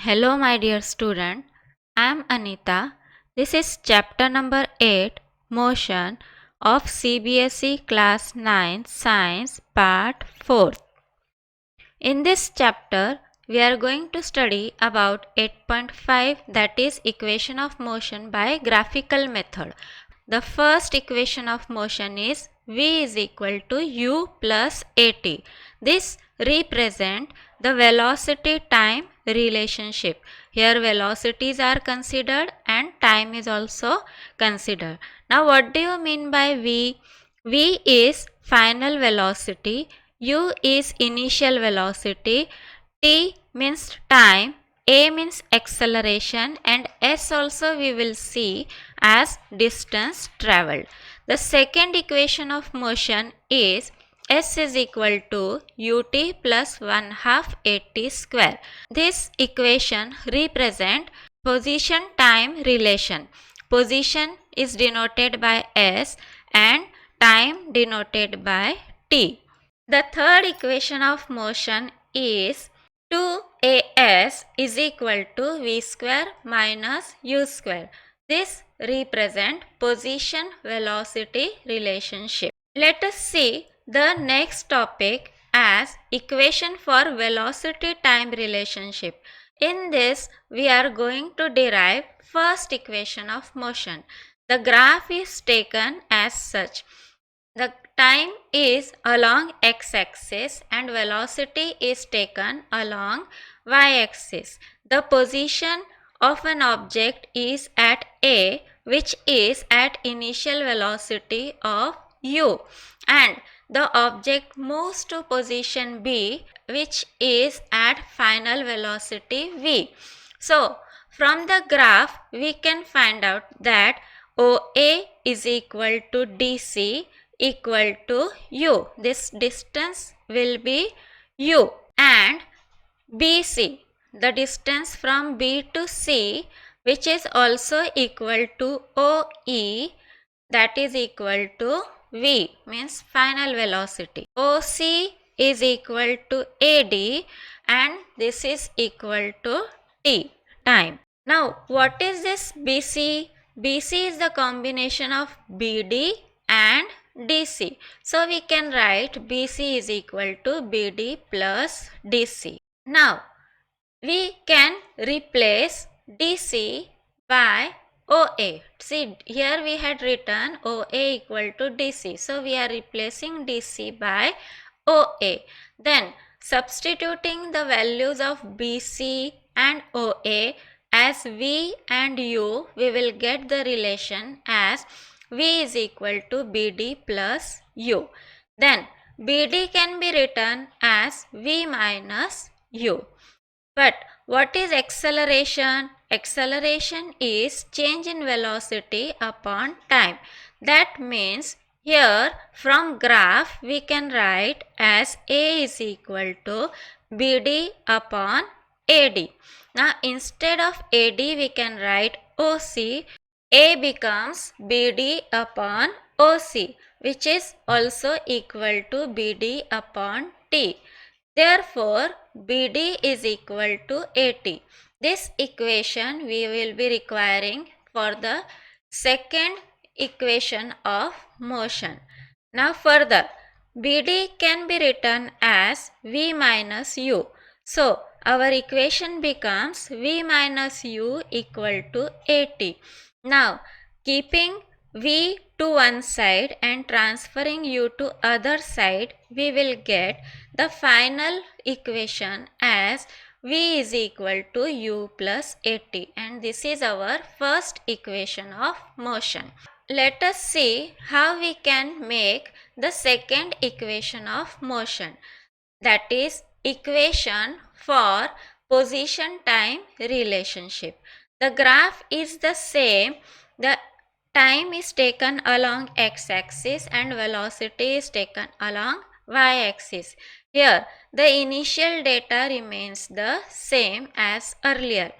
Hello, my dear student. I am Anita. This is chapter number 8, Motion of CBSE Class 9 Science Part 4. In this chapter, we are going to study about 8.5, that is equation of motion by graphical method. The first equation of motion is v is equal to u plus at. This represents the velocity time relationship. Here velocities are considered and time is also considered. Now what do you mean by v? V is final velocity, u is initial velocity, t means time, a means acceleration, and s also we will see as distance traveled. The second equation of motion is s is equal to ut plus 1 half at square. This equation represents position time relation. Position is denoted by s and time denoted by t. The third equation of motion is 2as is equal to v square minus u square. This represents position velocity relationship. Let us see the next topic as equation for velocity time relationship. In this, we are going to derive first equation of motion. The graph is taken as such. The time is along x-axis and velocity is taken along y-axis. The position of an object is at A, which is at initial velocity of u, and the object moves to position B, which is at final velocity v. So from the graph we can find out that OA is equal to DC equal to u. This distance will be u, and BC, the distance from B to C, which is also equal to OE, that is equal to V, means final velocity. OC is equal to AD and this is equal to T, time. Now what is this BC? BC is the combination of BD and DC. So we can write BC is equal to BD plus DC. Now we can replace DC by OA. See, here we had written OA equal to DC. So we are replacing DC by OA. Then substituting the values of BC and OA as V and U, we will get the relation as V is equal to BD plus U. Then BD can be written as V minus U. But what is acceleration? Acceleration is change in velocity upon time. That means here from graph we can write as A is equal to BD upon AD. Now instead of AD we can write OC. A becomes BD upon OC, which is also equal to BD upon T. Therefore, BD is equal to AT. This equation we will be requiring for the second equation of motion. Now further, BD can be written as V minus U. So, our equation becomes V minus U equal to AT. Now, keeping V to one side and transferring U to other side, we will get the final equation as V is equal to U plus AT, and this is our first equation of motion. Let us see how we can make the second equation of motion, that is equation for position time relationship. The graph is the same. The time is taken along x-axis and velocity is taken along y-axis. Here the initial data remains the same as earlier.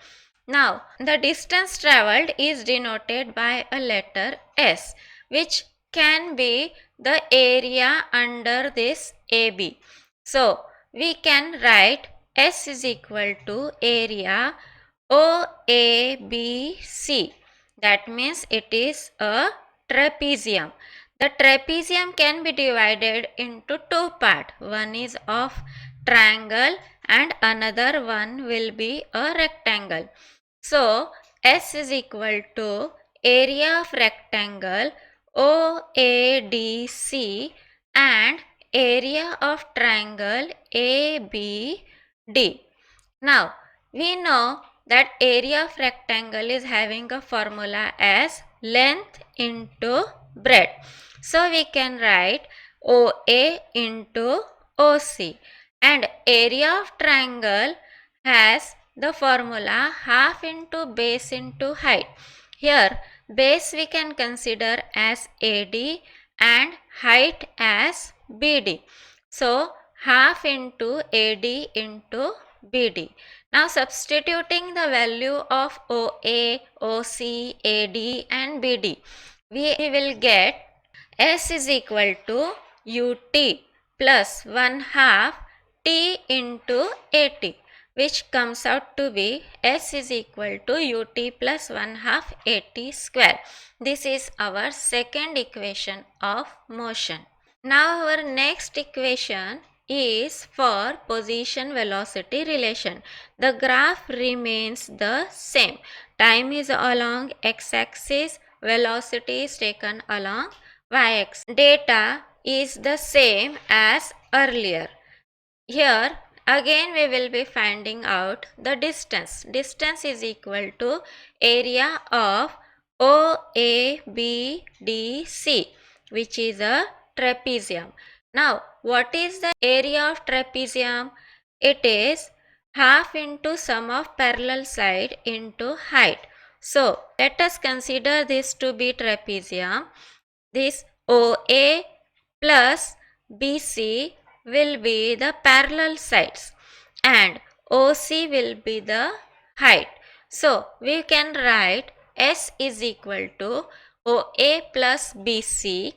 Now the distance travelled is denoted by a letter S, which can be the area under this AB. So we can write S is equal to area OABC. That means it is a trapezium. The trapezium can be divided into two parts. One is of triangle and another one will be a rectangle. So S is equal to area of rectangle OADC and area of triangle ABD. Now we know that area of rectangle is having a formula as length into breadth. So we can write OA into OC, and area of triangle has the formula half into base into height. Here base we can consider as AD and height as BD. So half into AD into BD. Now substituting the value of OA, OC, AD and BD, we will get S is equal to UT plus 1 half T into AT, which comes out to be S is equal to UT plus 1 half AT square. This is our second equation of motion. Now our next equation is for position velocity relation. The graph remains the same. Time is along x-axis, velocity is taken along y-axis. Data is the same as earlier. Here again we will be finding out the distance. Distance is equal to area of OABDC, which is a trapezium. Now what is the area of trapezium? It is half into sum of parallel side into height. So let us consider this to be trapezium. This OA plus BC will be the parallel sides and OC will be the height. So we can write S is equal to OA plus BC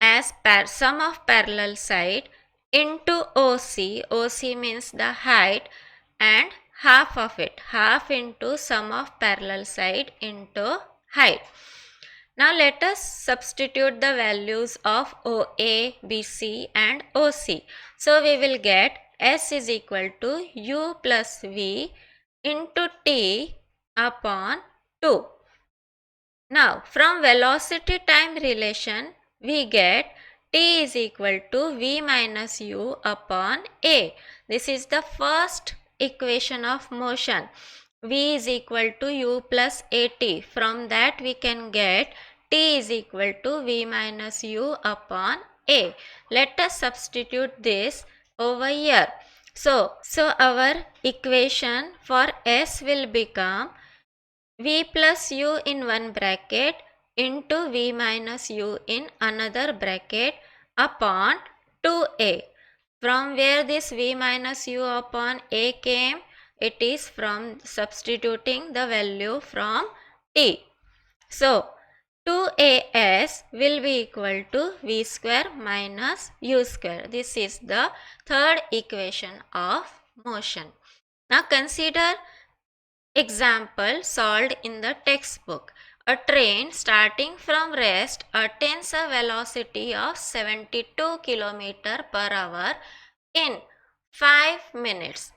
as sum of parallel side into OC. OC means the height and half of it, half into sum of parallel side into height. Now let us substitute the values of OA, BC and OC. So we will get S is equal to U plus V into T upon 2. Now from velocity time relation we get T is equal to V minus U upon A. This is the first equation of motion. V is equal to U plus AT. From that we can get T is equal to V minus U upon A. Let us substitute this over here. So our equation for S will become V plus U in one bracket into V minus U in another bracket upon 2A. From where this V minus U upon A came? It is from substituting the value from T. So 2AS will be equal to V square minus U square. This is the third equation of motion. Now consider example solved in the textbook. A train starting from rest attains a velocity of 72 km per hour in 5 minutes.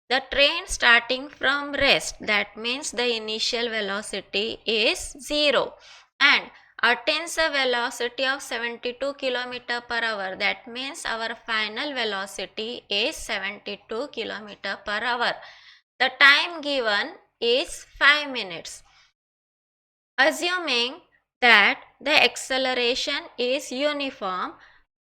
The train starting from rest, that means the initial velocity is 0, and attains a velocity of 72 km per hour, that means our final velocity is 72 km per hour. The time given is 5 minutes. Assuming that the acceleration is uniform,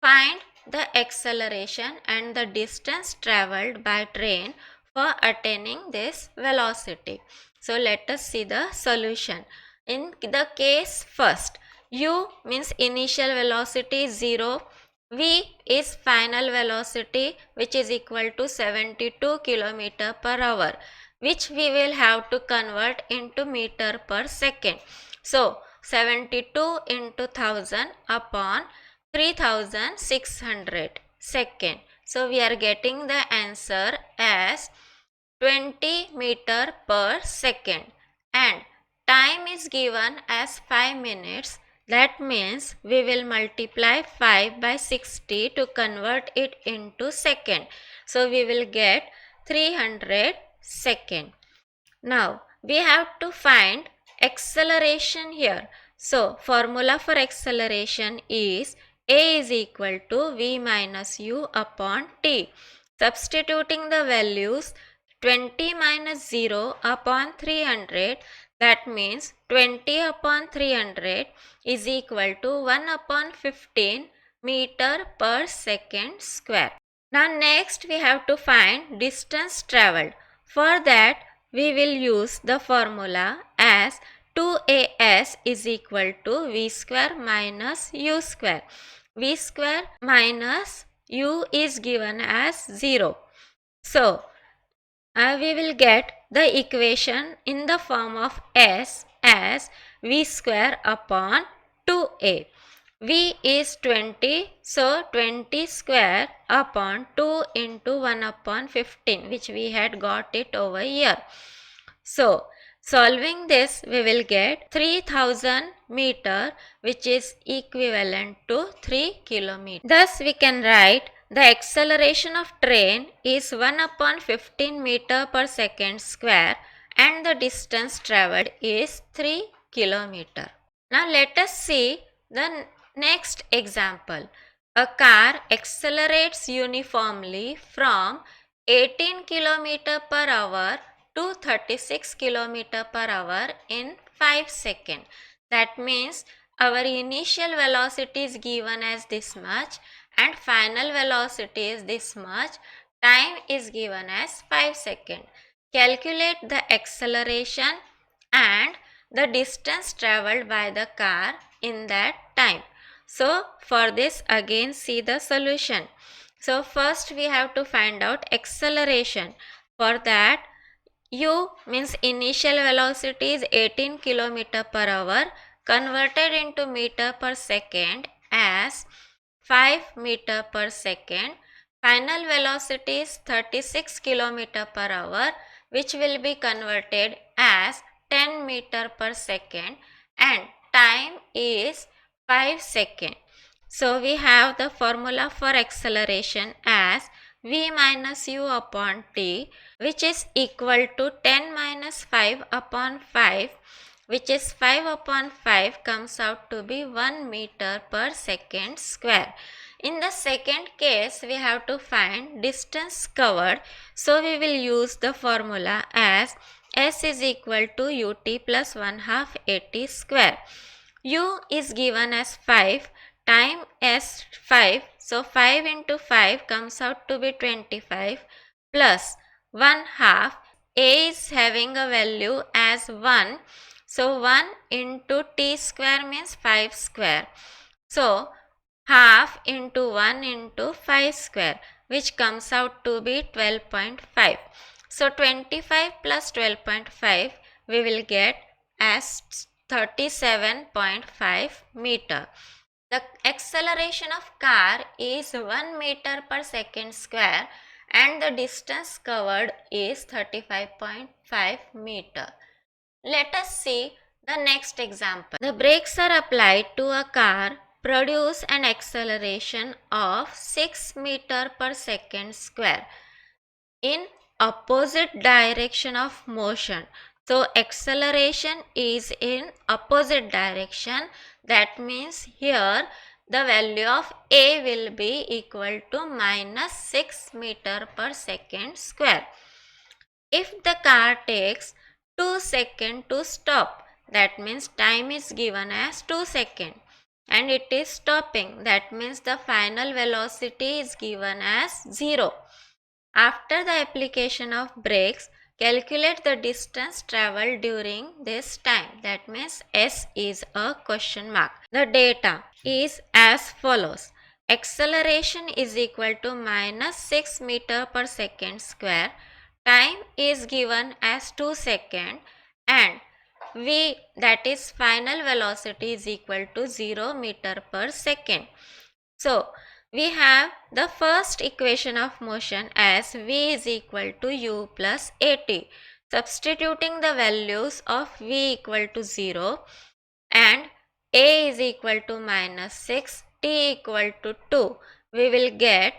find the acceleration and the distance travelled by train for attaining this velocity. So let us see the solution. In the case first, U means initial velocity 0, V is final velocity which is equal to 72 km per hour, which we will have to convert into meter per second. So 72 into 1000 upon 3600 second. So we are getting the answer as 20 meter per second, and time is given as 5 minutes. That means we will multiply 5 by 60 to convert it into second. So we will get 300 second. Now we have to find acceleration here. So formula for acceleration is A is equal to V minus U upon T. Substituting the values 20 minus 0 upon 300, that means 20 upon 300 is equal to 1 upon 15 meter per second square. Now next we have to find distance travelled. For that we will use the formula as 2as is equal to v square minus u square. V square minus u is given as 0. So we will get the equation in the form of s as v square upon 2a. V is 20, so 20 square upon 2 into 1 upon 15, which we had got it over here. So solving this, we will get 3000 meter, which is equivalent to 3 kilometer. Thus we can write the acceleration of train is 1 upon 15 meter per second square, and the distance travelled is 3 kilometer. Now let us see the next example. A car accelerates uniformly from 18 km per hour to 36 km per hour in 5 seconds. That means our initial velocity is given as this much and final velocity is this much. Time is given as 5 seconds. Calculate the acceleration and the distance travelled by the car in that time. So for this, again see the solution. So first we have to find out acceleration. For that, u means initial velocity is 18 km per hour converted into meter per second as 5 meter per second. Final velocity is 36 km per hour, which will be converted as 10 meter per second, and time is 5 seconds. So we have the formula for acceleration as v minus u upon t, which is equal to 10 minus 5 upon 5, which is 5 upon 5 comes out to be 1 meter per second square. In the second case, we have to find distance covered. So we will use the formula as s is equal to ut plus 1 half at square. U is given as 5, time as 5. So 5 into 5 comes out to be 25 plus 1 half. A is having a value as 1. So 1 into t square means 5 square. So half into 1 into 5 square, which comes out to be 12.5. So 25 plus 12.5 we will get as 37.5 meter. The acceleration of car is 1 meter per second square and the distance covered is 35.5 meter. Let us see the next example. The brakes are applied to a car, produce an acceleration of 6 meter per second square in opposite direction of motion. So acceleration is in opposite direction. That means here the value of A will be equal to minus 6 meter per second square. If the car takes 2 seconds to stop, that means time is given as 2 seconds, and it is stopping, that means the final velocity is given as 0. After the application of brakes, calculate the distance travelled during this time. That means S is a question mark. The data is as follows. Acceleration is equal to minus 6 meter per second square. Time is given as 2 seconds, and V, that is final velocity, is equal to 0 meter per second. So we have the first equation of motion as v is equal to u plus at. Substituting the values of v equal to 0 and a is equal to minus 6, t equal to 2, we will get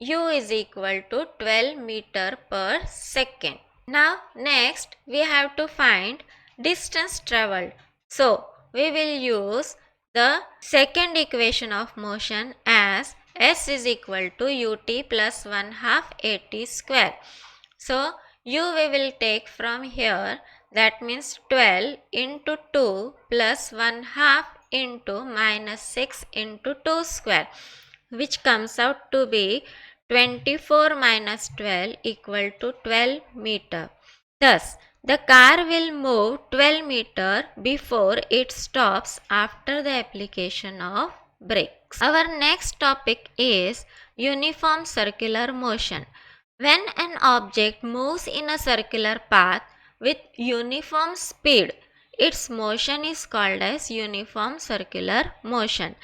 u is equal to 12 meter per second. Now next we have to find distance traveled. So we will use the second equation of motion as s is equal to ut plus 1 half at square. So u we will take from here, that means 12 into 2 plus 1 half into minus 6 into 2 square, which comes out to be 24 minus 12 equal to 12 meter. Thus, the car will move 12 meter before it stops after the application of brakes. Our next topic is uniform circular motion. When an object moves in a circular path with uniform speed, its motion is called as uniform circular motion.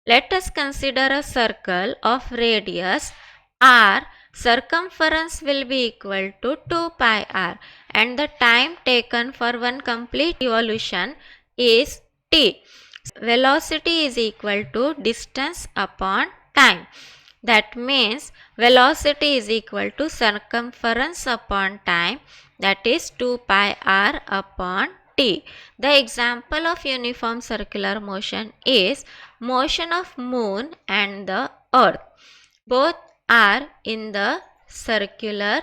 Let us consider a circle of radius r. Circumference will be equal to 2 pi r and the time taken for one complete revolution is t. Velocity is equal to distance upon time. That means velocity is equal to circumference upon time, that is 2 pi r upon t. The example of uniform circular motion is motion of moon and the earth. Both are in the circular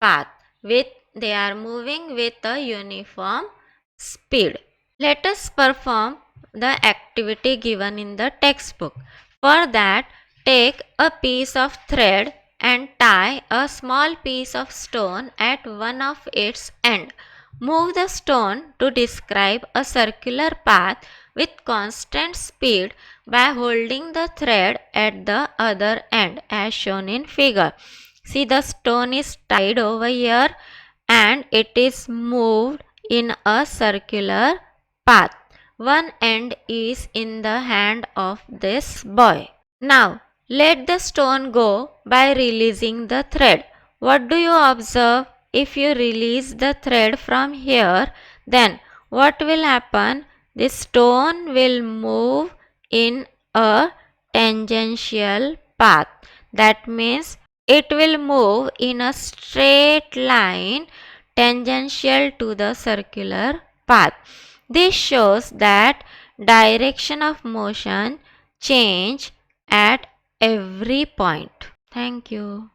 path with they are moving with a uniform speed. Let us perform the activity given in the textbook. For that, take a piece of thread and tie a small piece of stone at one of its ends. Move the stone to describe a circular path with constant speed by holding the thread at the other end as shown in figure. See, the stone is tied over here and it is moved in a circular path. One end is in the hand of this boy. Now, let the stone go by releasing the thread. What do you observe? If you release the thread from here, then what will happen? The stone will move in a tangential path. That means it will move in a straight line tangential to the circular path. This shows that direction of motion change at every point. Thank you.